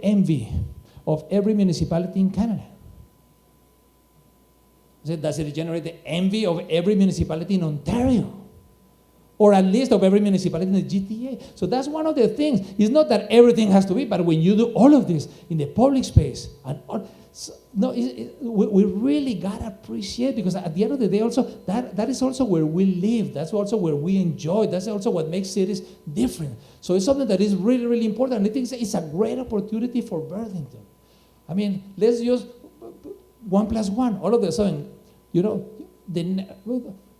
envy of every municipality in Canada? I said, does it generate the envy of every municipality in Ontario? Or at least of every municipality in the GTA. So that's one of the things. It's not that everything has to be, but when you do all of this in the public space, and all, so, no, we really gotta appreciate, because at the end of the day, also that is also where we live. That's also where we enjoy. That's also what makes cities different. So it's something that is really, really important. I think it's a great opportunity for Burlington. I mean, let's use 1 + 1. All of a sudden, you know,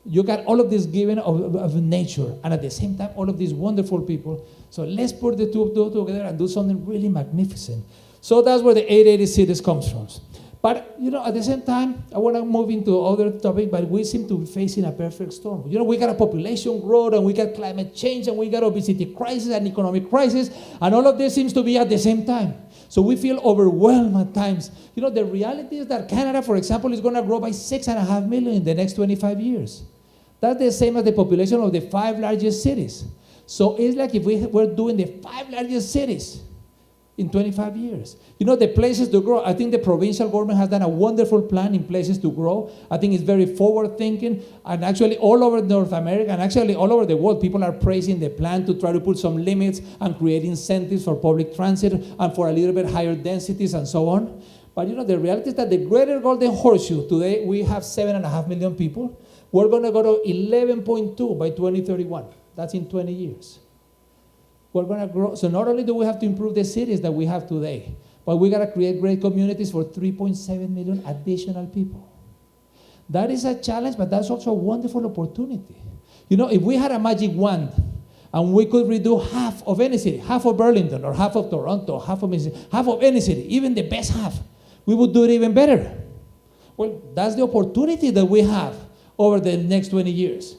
you got all of this given of nature, and at the same time, all of these wonderful people. So let's put the two together and do something really magnificent. So that's where the 880 cities comes from. But, you know, at the same time, I want to move into other topic, but we seem to be facing a perfect storm. You know, we got a population growth, and we got climate change, and we got obesity crisis and economic crisis, and all of this seems to be at the same time. So we feel overwhelmed at times. You know, the reality is that Canada, for example, is going to grow by 6.5 million in the next 25 years. That's the same as the population of the 5 largest cities. So it's like if we were doing the 5 largest cities in 25 years. You know, the places to grow, I think the provincial government has done a wonderful plan in places to grow. I think it's very forward-thinking, and actually all over North America, and actually all over the world, people are praising the plan to try to put some limits and create incentives for public transit and for a little bit higher densities and so on. But you know, the reality is that the greater Golden Horseshoe, today we have 7.5 million people. We're going to go to 11.2 by 2031. That's in 20 years. We're going to grow. So not only do we have to improve the cities that we have today, but we got to create great communities for 3.7 million additional people. That is a challenge, but that's also a wonderful opportunity. You know, if we had a magic wand and we could redo half of any city, half of Burlington or half of Toronto, half of any city, even the best half, we would do it even better. Well, that's the opportunity that we have over the next 20 years.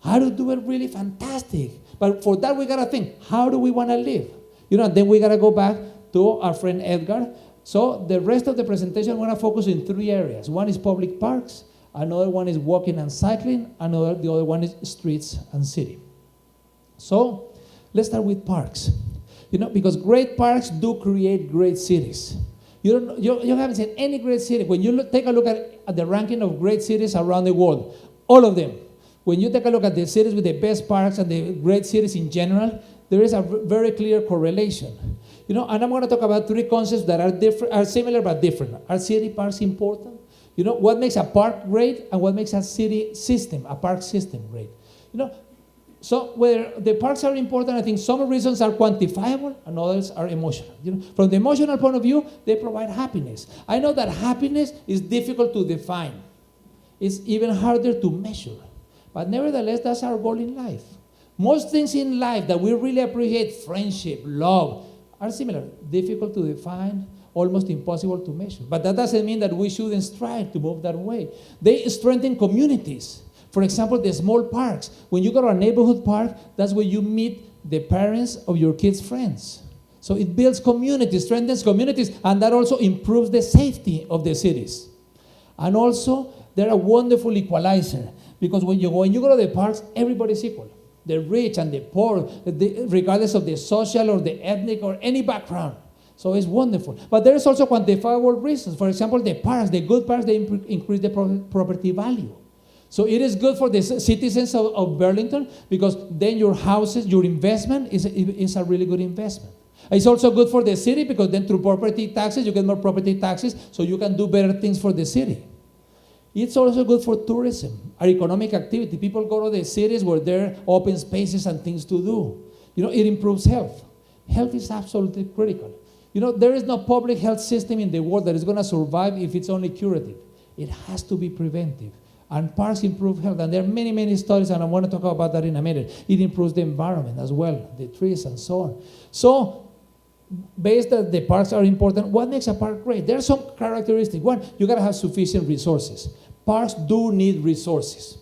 How to do it really fantastic. But for that, we got to think, how do we want to live? You know, then we got to go back to our friend Edgar. So the rest of the presentation, we're going to focus in 3 areas. One is public parks, another one is walking and cycling, the other one is streets and city. So let's start with parks. You know, because great parks do create great cities. You haven't seen any great city. When you take a look at the ranking of great cities around the world, all of them, when you take a look at the cities with the best parks and the great cities in general, there is a very clear correlation. You know, and I'm going to talk about 3 concepts that are similar but different. Are city parks important? You know, what makes a park great and what makes a city system, a park system great? You know, so where the parks are important, I think some reasons are quantifiable and others are emotional. You know, from the emotional point of view, they provide happiness. I know that happiness is difficult to define. It's even harder to measure. But nevertheless, that's our goal in life. Most things in life that we really appreciate, friendship, love, are similar. Difficult to define, almost impossible to measure. But that doesn't mean that we shouldn't strive to move that way. They strengthen communities. For example, the small parks. When you go to a neighborhood park, that's where you meet the parents of your kids' friends. So it builds communities, strengthens communities, and that also improves the safety of the cities. And also, they're a wonderful equalizer. Because when you go to the parks, everybody's equal. The rich and the poor, regardless of the social or the ethnic or any background. So it's wonderful. But there's also quantifiable reasons. For example, the parks, the good parks, they increase the property value. So it is good for the citizens of Burlington, because then your houses, your investment is a really good investment. It's also good for the city, because then through property taxes, you get more property taxes, so you can do better things for the city. It's also good for tourism, our economic activity. People go to the cities where there are open spaces and things to do. You know, it improves health. Health is absolutely critical. You know, there is no public health system in the world that is going to survive if it's only curative. It has to be preventive. And parks improve health. And there are many, many studies, and I want to talk about that in a minute. It improves the environment as well, the trees and so on. So, based that the parks are important, what makes a park great? There are some characteristics. One, you got to have sufficient resources. Parks do need resources.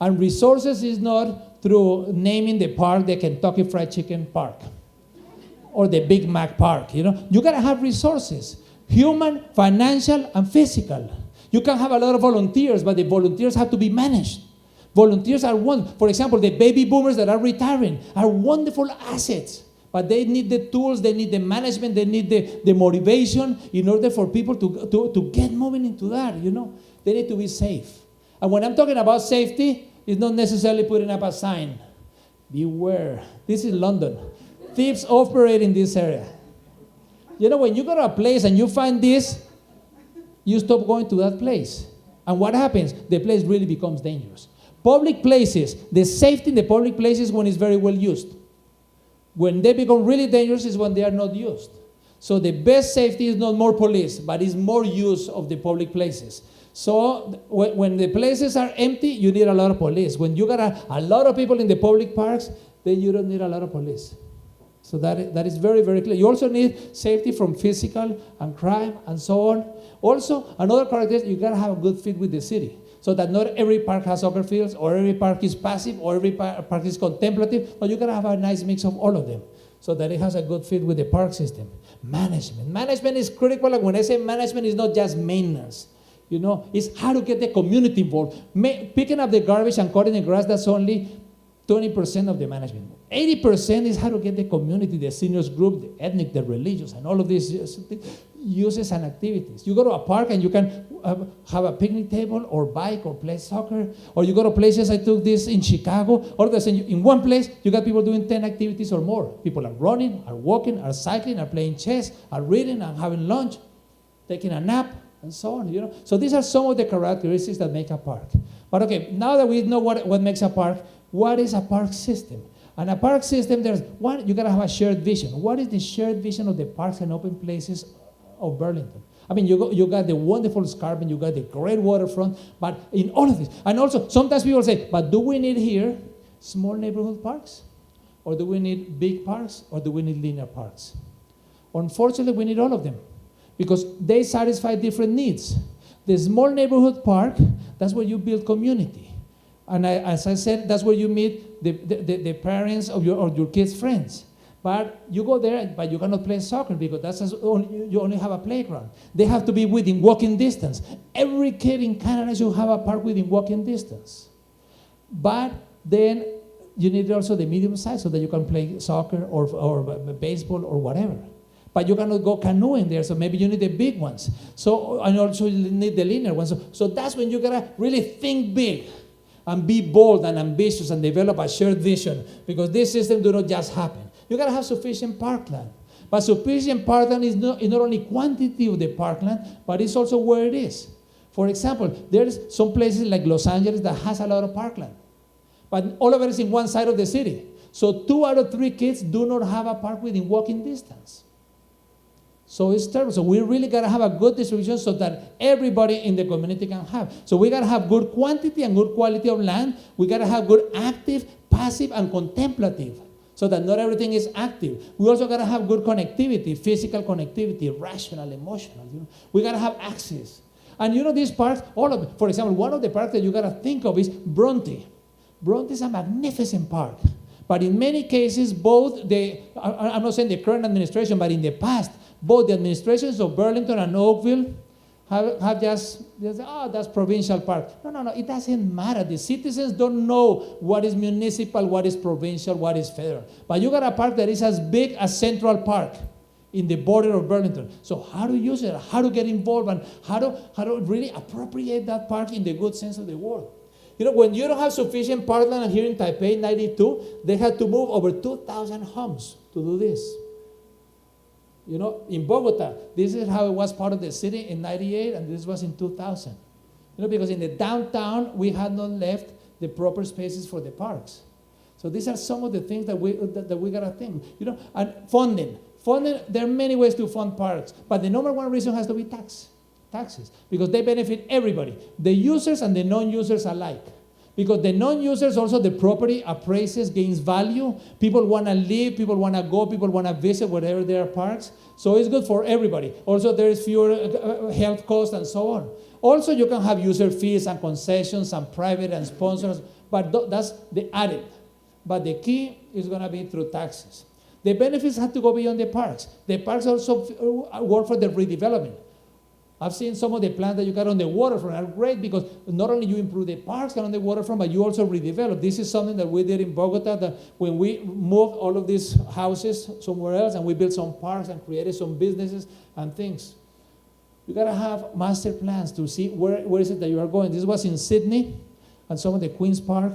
And resources is not through naming the park the Kentucky Fried Chicken Park or the Big Mac Park. You know, you got to have resources, human, financial, and physical. You can have a lot of volunteers, but the volunteers have to be managed. Volunteers are one. For example, the baby boomers that are retiring are wonderful assets. But they need the tools, they need the management, they need the motivation in order for people to get moving into that, you know. They need to be safe. And when I'm talking about safety, it's not necessarily putting up a sign. Beware. This is London. Thieves operate in this area. You know, when you go to a place and you find this, you stop going to that place. And what happens? The place really becomes dangerous. Public places, the safety in the public places when it's very well used. When they become really dangerous is when they are not used. So the best safety is not more police, but is more use of the public places. So when the places are empty, you need a lot of police. When you got a lot of people in the public parks, then you don't need a lot of police. So that is very, very clear. You also need safety from physical and crime and so on. Also, another characteristic, you got to have a good fit with the city. So that not every park has soccer fields, or every park is passive, or every park is contemplative, but you got to have a nice mix of all of them so that it has a good fit with the park system. Management. Management is critical. Like when I say management, it's not just maintenance. You know, it's how to get the community involved. Picking up the garbage and cutting the grass, that's only 20% of the management. 80% is how to get the community, the seniors group, the ethnic, the religious, and all of these uses and activities. You go to a park and you can have a picnic table or bike or play soccer, or you go to places, I took this in Chicago, or in one place, you got people doing 10 activities or more. People are running, are walking, are cycling, are playing chess, are reading, are having lunch, taking a nap, and so on, you know. So these are some of the characteristics that make a park. But okay, now that we know what makes a park, what is a park system? And a park system, there's one, you gotta have a shared vision. What is the shared vision of the parks and open places of Burlington? I mean, you got the wonderful escarpment, you got the great waterfront, but in all of this, and also sometimes people say, but do we need here small neighborhood parks? Or do we need big parks? Or do we need linear parks? Unfortunately, we need all of them because they satisfy different needs. The small neighborhood park, that's where you build community. And as I said, that's where you meet the parents of your kids' friends. But you go there, but you cannot play soccer because you only have a playground. They have to be within walking distance. Every kid in Canada should have a park within walking distance. But then you need also the medium size so that you can play soccer or baseball or whatever. But you cannot go canoeing there, so maybe you need the big ones. So, and also you need the linear ones. So that's when you gotta really think big and be bold and ambitious and develop a shared vision, because this system do not just happen. You gotta have sufficient parkland. But sufficient parkland is not only quantity of the parkland, but it's also where it is. For example, there's some places like Los Angeles that has a lot of parkland, but all of it is in one side of the city. So 2 out of 3 kids do not have a park within walking distance. So it's terrible. So we really got to have a good distribution so that everybody in the community can have. So we got to have good quantity and good quality of land. We got to have good active, passive, and contemplative so that not everything is active. We also got to have good connectivity, physical connectivity, rational, emotional. You know? We got to have access. And you know these parks, all of it. For example, one of the parks that you got to think of is Bronte. Bronte is a magnificent park. But in many cases, I'm not saying the current administration, but in the past, both the administrations of Burlington and Oakville have just that's provincial park. No, it doesn't matter. The citizens don't know what is municipal, what is provincial, what is federal. But you got a park that is as big as Central Park in the border of Burlington. So how to use it, how to get involved, and how to really appropriate that park in the good sense of the word. You know, when you don't have sufficient parkland, here in Taipei, 92, they had to move over 2,000 homes to do this. You know, in Bogota, this is how it was part of the city in 98, and this was in 2000. You know, because in the downtown, we had not left the proper spaces for the parks. So these are some of the things that we got to think. You know, and funding. Funding, there are many ways to fund parks, but the number one reason has to be taxes, because they benefit everybody, the users and the non-users alike. Because the non-users also, the property appraises, gains value. People want to live, people want to go, people want to visit wherever there are parks. So it's good for everybody. Also, there is fewer health costs and so on. Also, you can have user fees and concessions and private and sponsors, but that's the added. But the key is going to be through taxes. The benefits have to go beyond the parks. The parks also work for the redevelopment. I've seen some of the plans that you got on the waterfront are great because not only you improve the parks on the waterfront, but you also redevelop. This is something that we did in Bogota, that when we moved all of these houses somewhere else and we built some parks and created some businesses and things. You got to have master plans to see where is it that you are going. This was in Sydney and some of the Queen's Park,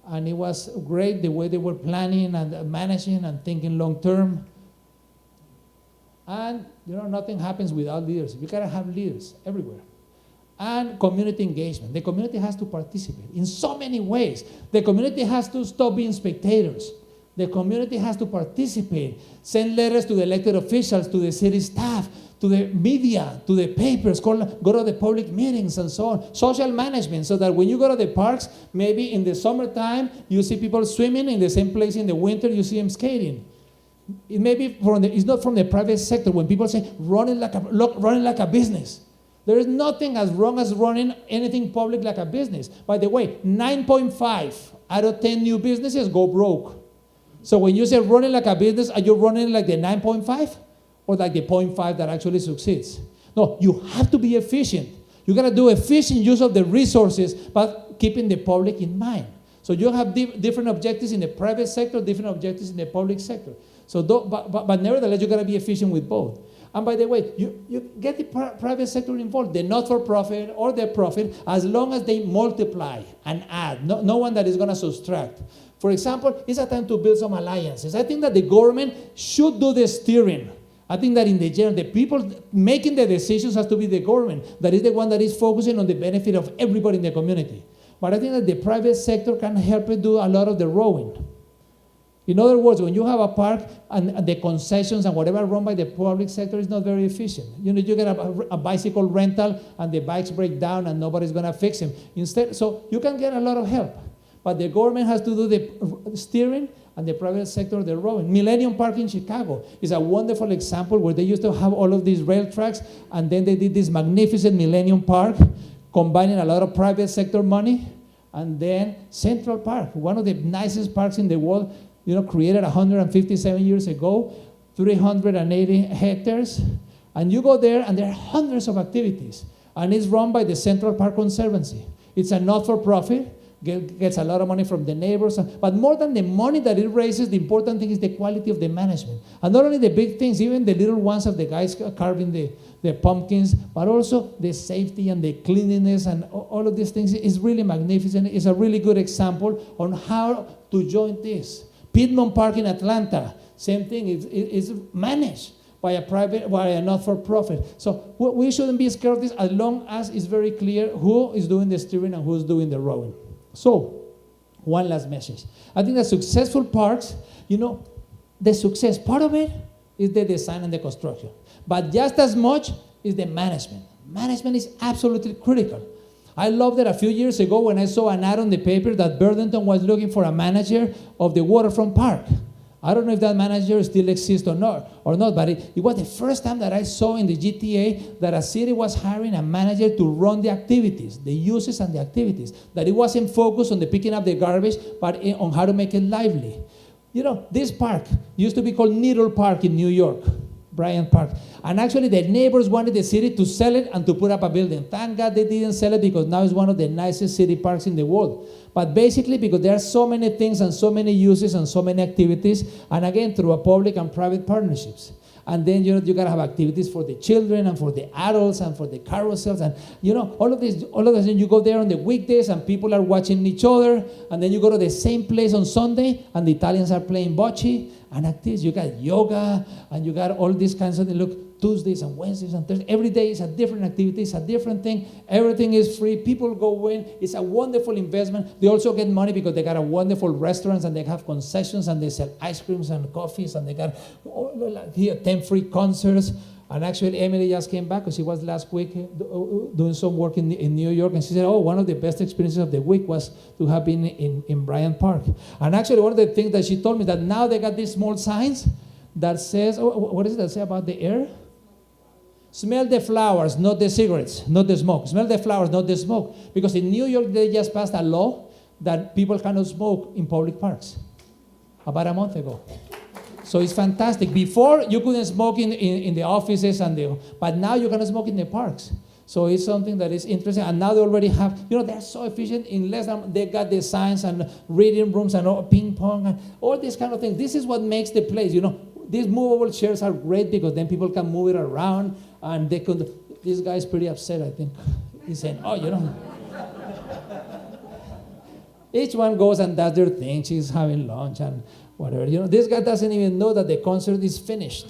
and it was great the way they were planning and managing and thinking long term. And, nothing happens without leaders. You got to have leaders everywhere. And community engagement. The community has to participate in so many ways. The community has to stop being spectators. The community has to participate. Send letters to the elected officials, to the city staff, to the media, to the papers, go to the public meetings and so on. Social management, so that when you go to the parks, maybe in the summertime, you see people swimming in the same place in the winter, you see them skating. It may be it's not from the private sector when people say running like a business. There is nothing as wrong as running anything public like a business. By the way, 9.5 out of 10 new businesses go broke. So when you say running like a business, are you running like the 9.5 or like the 0.5 that actually succeeds? No, you have to be efficient. You got to do efficient use of the resources, but keeping the public in mind. So you have different objectives in the private sector, different objectives in the public sector. So, but nevertheless, you got to be efficient with both. And by the way, you get the private sector involved, the not-for-profit or the profit, as long as they multiply and add. No one that is going to subtract. For example, it's a time to build some alliances. I think that the government should do the steering. I think that in the general, the people making the decisions has to be the government. That is the one that is focusing on the benefit of everybody in the community. But I think that the private sector can help it do a lot of the rowing. In other words, when you have a park and the concessions and whatever run by the public sector is not very efficient. You get a bicycle rental and the bikes break down and nobody's going to fix them. Instead, so you can get a lot of help. But the government has to do the steering and the private sector the rowing. Millennium Park in Chicago is a wonderful example where they used to have all of these rail tracks and then they did this magnificent Millennium Park combining a lot of private sector money. And then Central Park, one of the nicest parks in the world, created 157 years ago, 380 hectares. And you go there, and there are hundreds of activities. And it's run by the Central Park Conservancy. It's a not-for-profit, gets a lot of money from the neighbors. But more than the money that it raises, the important thing is the quality of the management. And not only the big things, even the little ones of the guys carving the pumpkins, but also the safety and the cleanliness and all of these things is really magnificent. It's a really good example on how to join this. Piedmont Park in Atlanta, same thing. It's managed by a not-for-profit. So we shouldn't be scared of this as long as it's very clear who is doing the steering and who's doing the rowing. So, one last message. I think that successful parks, the success part of it is the design and the construction. But just as much is the management. Management is absolutely critical. I love that a few years ago when I saw an ad on the paper that Burlington was looking for a manager of the waterfront park. I don't know if that manager still exists or not, but it was the first time that I saw in the GTA that a city was hiring a manager to run the activities, the uses and the activities, that it wasn't focused on the picking up the garbage, but on how to make it lively. This park used to be called Needle Park in New York, Bryant Park. And actually the neighbors wanted the city to sell it and to put up a building. Thank God they didn't sell it because now it's one of the nicest city parks in the world. But basically because there are so many things and so many uses and so many activities, and again through a public and private partnerships. And then you gotta have activities for the children and for the adults and for the carousels and all of this. You go there on the weekdays and people are watching each other, and then you go to the same place on Sunday and the Italians are playing bocce and activities. You got yoga and you got all these kinds of things. Look, Tuesdays and Wednesdays and Thursdays. Every day is a different activity, it's a different thing. Everything is free. People go in. It's a wonderful investment. They also get money because they got a wonderful restaurants and they have concessions and they sell ice creams and coffees and they got here 10 free concerts. And actually, Emily just came back because she was last week doing some work in New York, and she said, one of the best experiences of the week was to have been in Bryant Park. And actually, one of the things that she told me that now they got these small signs that says, what does it say about the air? Smell the flowers, not the cigarettes, not the smoke. Smell the flowers, not the smoke. Because in New York, they just passed a law that people cannot smoke in public parks about a month ago. So it's fantastic. Before, you couldn't smoke in the offices, but now you can smoke in the parks. So it's something that is interesting. And now they already have, they're so efficient. In less than, they got the science and reading rooms and ping pong and all these kind of things. This is what makes the place, These movable chairs are great because then people can move it around and they could. This guy's pretty upset, I think. He's saying, each one goes and does their thing. She's having lunch and whatever. This guy doesn't even know that the concert is finished.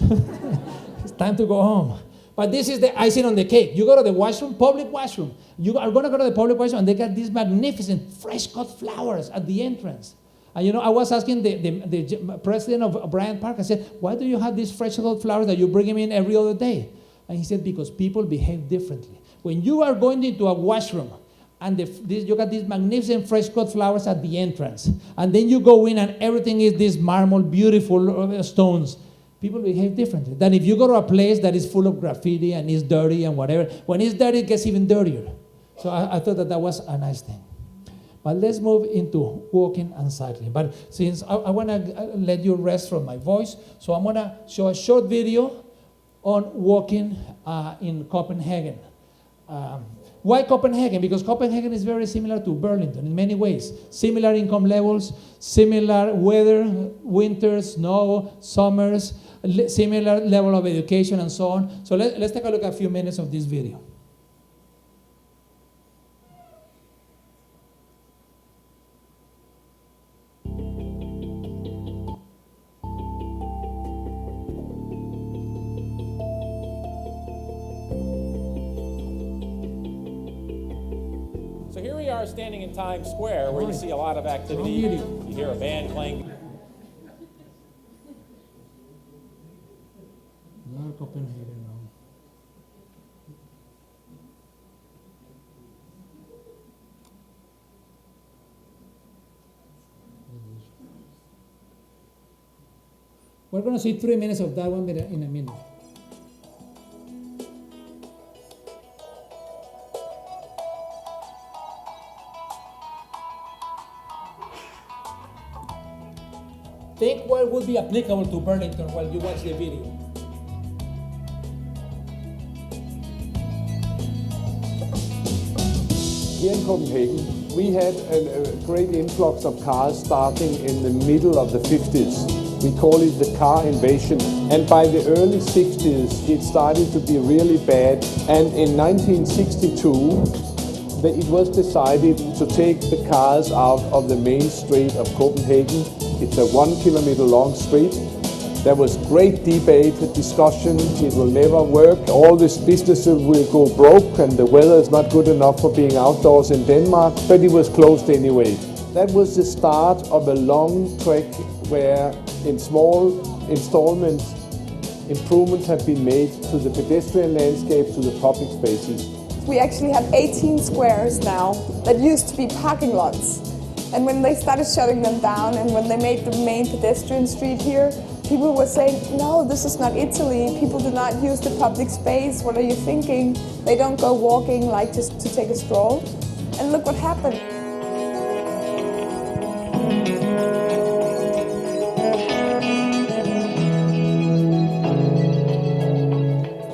It's time to go home. But this is the icing on the cake. You go to the washroom, public washroom. You are going to go to the public washroom, and they got these magnificent fresh-cut flowers at the entrance. And I was asking the president of Bryant Park, I said, why do you have these fresh-cut flowers that you bring them in every other day? And he said, because people behave differently. When you are going into a washroom, and you got these magnificent fresh-cut flowers at the entrance, and then you go in and everything is these marble, beautiful stones, people behave differently than if you go to a place that is full of graffiti and is dirty and whatever. When it's dirty, it gets even dirtier. So I thought that was a nice thing. But let's move into walking and cycling. But since I want to let you rest from my voice, so I'm going to show a short video on walking in Copenhagen. Why Copenhagen? Because Copenhagen is very similar to Burlington in many ways. Similar income levels, similar weather, winter, snow, summers, similar level of education and so on. So let's take a look at a few minutes of this video. So here we are standing in Times Square where you see a lot of activity. You hear a band playing. Copenhagen now. We're going to see 3 minutes of that one in a minute. Think what would be applicable to Burlington while you watch the video. Here in Copenhagen, we had a great influx of cars starting in the middle of the 50s. We call it the car invasion. And by the early 60s, it started to be really bad. And in 1962, it was decided to take the cars out of the main street of Copenhagen. It's a 1 kilometer long street. There was great debate, discussion, it will never work. All these businesses will go broke and the weather is not good enough for being outdoors in Denmark, but it was closed anyway. That was the start of a long trek where in small installments, improvements have been made to the pedestrian landscape, to the public spaces. We actually have 18 squares now that used to be parking lots. And when they started shutting them down and when they made the main pedestrian street here, people were saying, no, this is not Italy. People do not use the public space. What are you thinking? They don't go walking like just to take a stroll. And look what happened.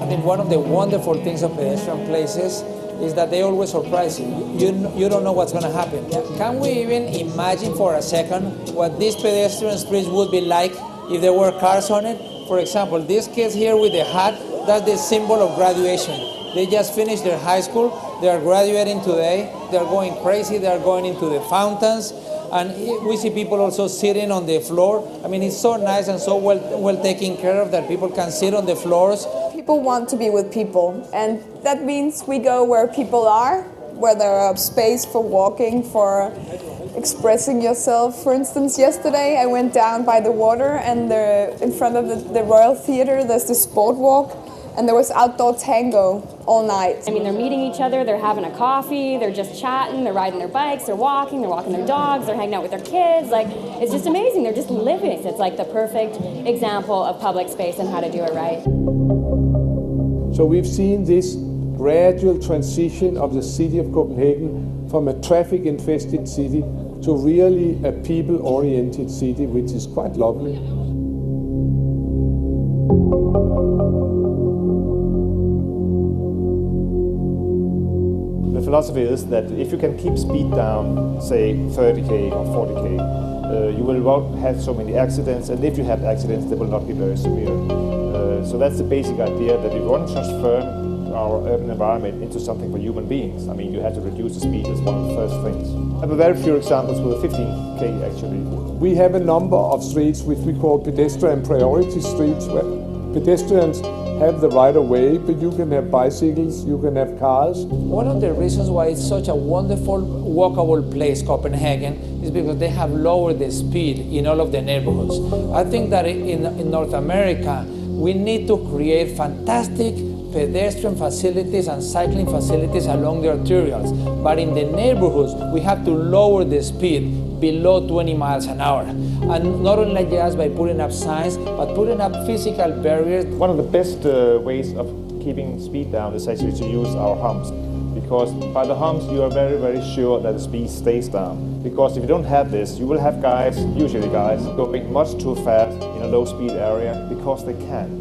I think one of the wonderful things of pedestrian places is that they always surprise you. You don't know what's going to happen. Can we even imagine for a second what these pedestrian streets would be like if there were cars on it? For example, these kids here with the hat, that's the symbol of graduation. They just finished their high school. They are graduating today. They're going crazy. They're going into the fountains. And we see people also sitting on the floor. I mean, it's so nice and so well taken care of that people can sit on the floors. People want to be with people, and that means we go where people are, where there is space for walking, for expressing yourself. For instance, yesterday I went down by the water, and in front of the Royal Theatre there's the sport walk, and there was outdoor tango all night. I mean, they're meeting each other, they're having a coffee, they're just chatting, they're riding their bikes, they're walking their dogs, they're hanging out with their kids. Like, it's just amazing. They're just living. It's like the perfect example of public space and how to do it right. So we've seen this gradual transition of the city of Copenhagen from a traffic-infested city to really a people-oriented city, which is quite lovely. philosophy is that if you can keep speed down, say 30k or 40k, you will not have so many accidents, and if you have accidents, they will not be very severe. So that's the basic idea, that if you want to transfer our urban environment into something for human beings, I mean, you have to reduce the speed as one of the first things. I have a very few examples with 15k actually. We have a number of streets which we call pedestrian priority streets, where pedestrians have the right of way, but you can have bicycles, you can have cars. One of the reasons why it's such a wonderful walkable place, Copenhagen, is because they have lowered the speed in all of the neighborhoods. I think that in North America, we need to create fantastic pedestrian facilities and cycling facilities along the arterials. But in the neighborhoods, we have to lower the speed below 20 miles an hour. And not only just by putting up signs, but putting up physical barriers. One of the best ways of keeping speed down is actually to use our humps. Because by the humps, you are very, very sure that the speed stays down. Because if you don't have this, you will have guys, usually guys, going much too fast in a low speed area because they can.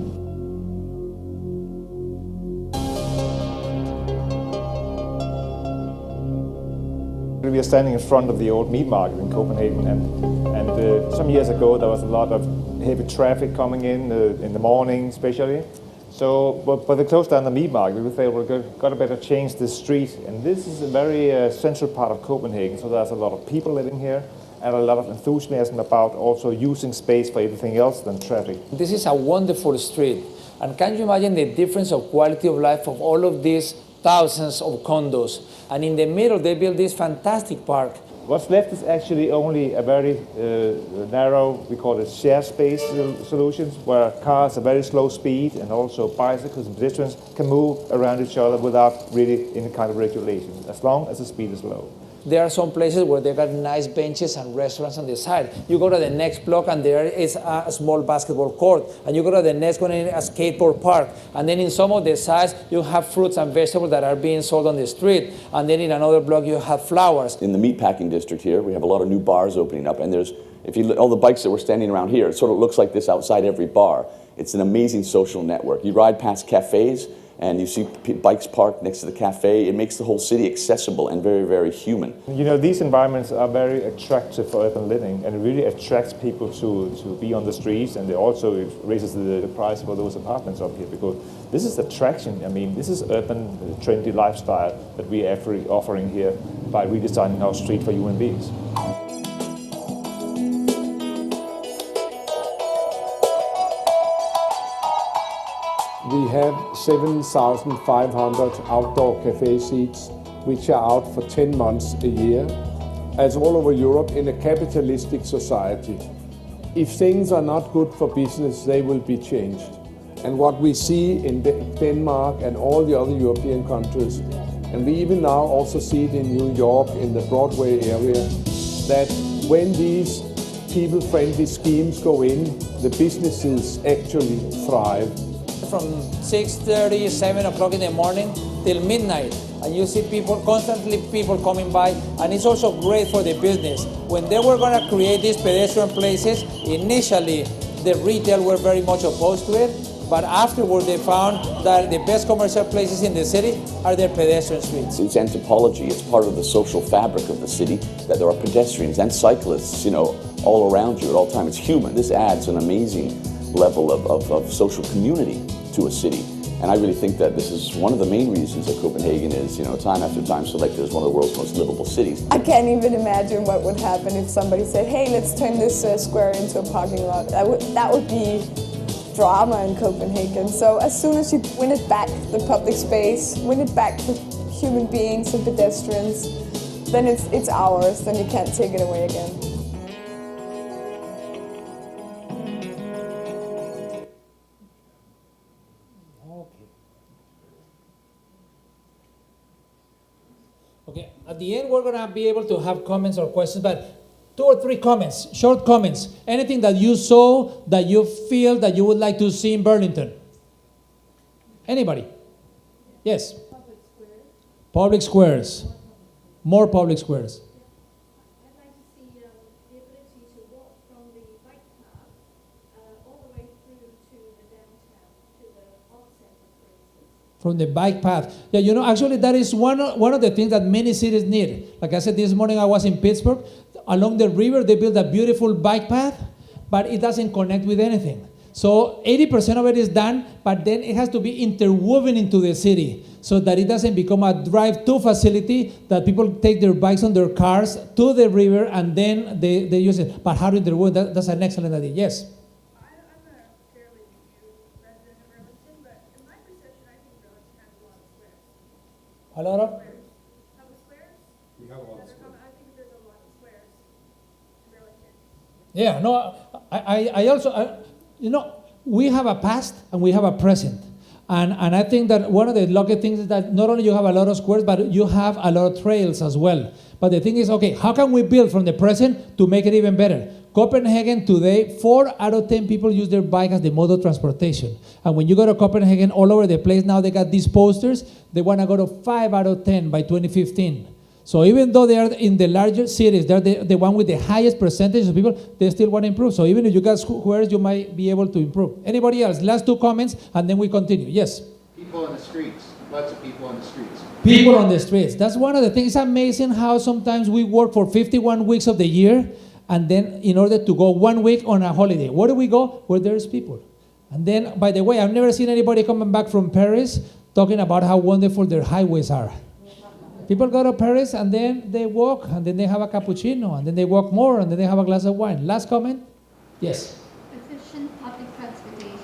We are standing in front of the old meat market in Copenhagen, and some years ago there was a lot of heavy traffic coming in the morning especially. So, but they closed down the meat market. We thought we're got to better change the street, and this is a very central part of Copenhagen, so there's a lot of people living here and a lot of enthusiasm about also using space for everything else than traffic. This is a wonderful street, and can you imagine the difference of quality of life of all of these thousands of condos? And in the middle, they built this fantastic park. What's left is actually only a very narrow, we call it share space solutions, where cars at very slow speed and also bicycles and pedestrians can move around each other without really any kind of regulation, as long as the speed is low. There are some places where they got nice benches and restaurants on the side. You go to the next block and there is a small basketball court. And you go to the next one and a skateboard park. And then in some of the sides, you have fruits and vegetables that are being sold on the street. And then in another block, you have flowers. In the meatpacking district here, we have a lot of new bars opening up. And there's, if you look, all the bikes that were standing around here, it sort of looks like this outside every bar. It's an amazing social network. You ride past cafes, and you see bikes parked next to the cafe. It makes the whole city accessible and very, very human. You know, these environments are very attractive for urban living, and it really attracts people to be on the streets, and it also raises the price for those apartments up here, because this is attraction. I mean, this is urban, trendy lifestyle that we are offering here by redesigning our street for human beings. We have 7,500 outdoor cafe seats, which are out for 10 months a year, as all over Europe in a capitalistic society. If things are not good for business, they will be changed. And what we see in Denmark and all the other European countries, and we even now also see it in New York in the Broadway area, that when these people-friendly schemes go in, the businesses actually thrive. From 6:30, 7 o'clock in the morning till midnight. And you see constantly people coming by, and it's also great for the business. When they were going to create these pedestrian places, initially the retail were very much opposed to it, but afterward they found that the best commercial places in the city are their pedestrian streets. It's anthropology, it's part of the social fabric of the city, that there are pedestrians and cyclists, you know, all around you at all times. It's human. This adds an amazing level of social community to a city. And I really think that this is one of the main reasons that Copenhagen is, you know, time after time selected as one of the world's most livable cities. I can't even imagine what would happen if somebody said, hey, let's turn this square into a parking lot. That would be drama in Copenhagen. So as soon as you win it back, the public space, win it back to human beings and pedestrians, then it's ours, then you can't take it away again. Okay, at the end we're gonna be able to have comments or questions, but 2 or 3 comments, short comments. Anything that you saw that you feel that you would like to see in Burlington? Anybody? Yes? Public squares. Public squares. More public squares. I'd like to see the ability to walk from the bike path all the way through to the downtown, to the art center, for instance. From the bike path. Yeah, you know, actually that is one of the things that many cities need. Like I said this morning, I was in Pittsburgh. Along the river, they built a beautiful bike path, but it doesn't connect with anything. So 80% of it is done, but then it has to be interwoven into the city so that it doesn't become a drive-to facility that people take their bikes on their cars to the river and then they use it. But how to interwove, that's an excellent idea. Yes? I'm a fairly new resident of Burlington, but in my perception, I think Burlington has a lot of squares. A lot of? Public squares? We have a lot of squares. I think there's a lot of squares in Burlington. Yeah, no, I also, you know, we have a past and we have a present. And I think that one of the lucky things is that not only you have a lot of squares, but you have a lot of trails as well. But the thing is, okay, how can we build from the present to make it even better? Copenhagen today, 4 out of 10 people use their bike as the mode of transportation. And when you go to Copenhagen, all over the place now they got these posters. They want to go to 5 out of 10 by 2015. So even though they are in the larger cities, they're the one with the highest percentage of people, they still want to improve. So even if you got squares, you might be able to improve. Anybody else? Last 2 comments, and then we continue. Yes? People on the streets. Lots of people on the streets. People on the streets. That's one of the things. It's amazing how sometimes we work for 51 weeks of the year, and then in order to go 1 week on a holiday, where do we go? Where there's people. And then, by the way, I've never seen anybody coming back from Paris talking about how wonderful their highways are. People go to Paris and then they walk and then they have a cappuccino and then they walk more and then they have a glass of wine. Last comment? Yes. Efficient public transportation.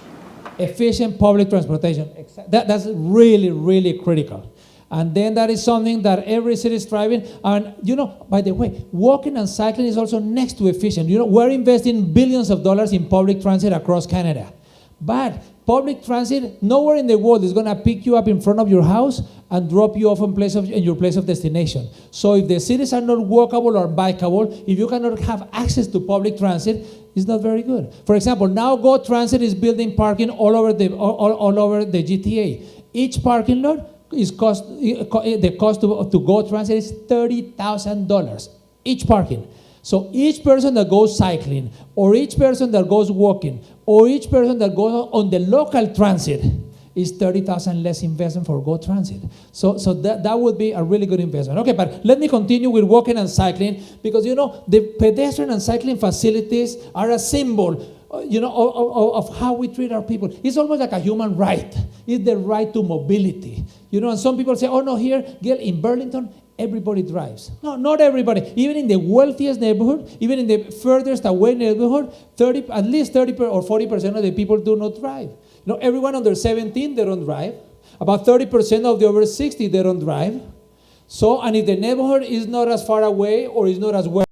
Efficient public transportation. That's really, really critical. And then that is something that every city is striving. And, you know, by the way, walking and cycling is also next to efficient. You know, we're investing billions of dollars in public transit across Canada. But public transit, nowhere in the world is going to pick you up in front of your house and drop you off in your place of destination. So if the cities are not walkable or bikeable, if you cannot have access to public transit, it's not very good. For example, now Go Transit is building parking all over the GTA. Each parking lot is the cost to Go Transit is $30,000 each parking. So each person that goes cycling, or each person that goes walking, or each person that goes on the local transit is $30,000 less investment for Go Transit. So that would be a really good investment. Okay, but let me continue with walking and cycling, because, you know, the pedestrian and cycling facilities are a symbol, you know, of how we treat our people. It's almost like a human right. It's the right to mobility. You know, and some people say, oh no, here, Gil, in Burlington, everybody drives. No, not everybody. Even in the wealthiest neighborhood, even in the furthest away neighborhood, at least 30 or 40% of the people do not drive. You know, everyone under 17, they don't drive. About 30% of the over 60, they don't drive. So, and if the neighborhood is not as far away or is not as well